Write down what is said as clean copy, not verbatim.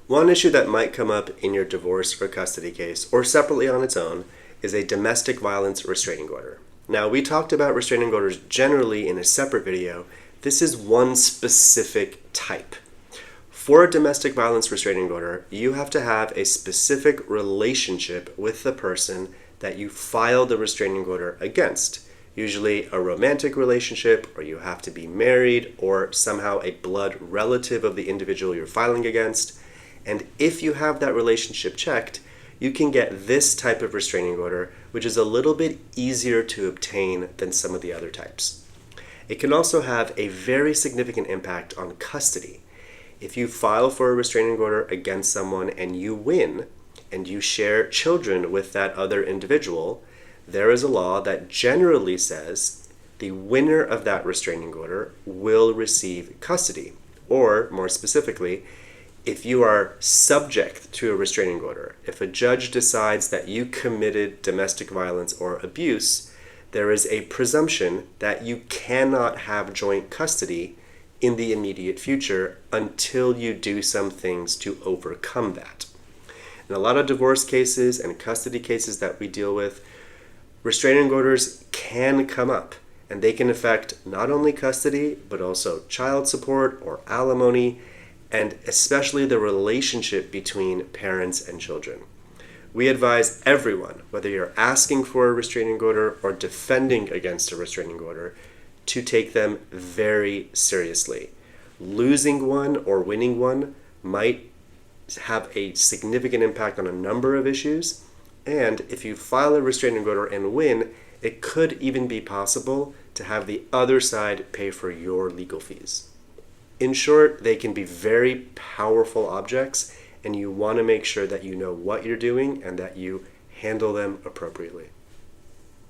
One issue that might come up in your divorce or custody case, or separately on its own, is a domestic violence restraining order. Now, we talked about restraining orders generally in a separate video. This is one specific type. For a domestic violence restraining order, you have to have a specific relationship with the person that you filed the restraining order against. Usually a romantic relationship, or you have to be married, or somehow a blood relative of the individual you're filing against. And if you have that relationship checked, you can get this type of restraining order, which is a little bit easier to obtain than some of the other types. It can also have a very significant impact on custody. If you file for a restraining order against someone and you win, and you share children with that other individual, there is a law that generally says the winner of that restraining order will receive custody. Or, more specifically, if you are subject to a restraining order, if a judge decides that you committed domestic violence or abuse, there is a presumption that you cannot have joint custody in the immediate future until you do some things to overcome that. In a lot of divorce cases and custody cases that we deal with, restraining orders can come up, and they can affect not only custody, but also child support or alimony, and especially the relationship between parents and children. We advise everyone, whether you're asking for a restraining order or defending against a restraining order, to take them very seriously. Losing one or winning one might have a significant impact on a number of issues, and if you file a restraining order and win, it could even be possible to have the other side pay for your legal fees. In short, they can be very powerful objects, and you want to make sure that you know what you're doing and that you handle them appropriately.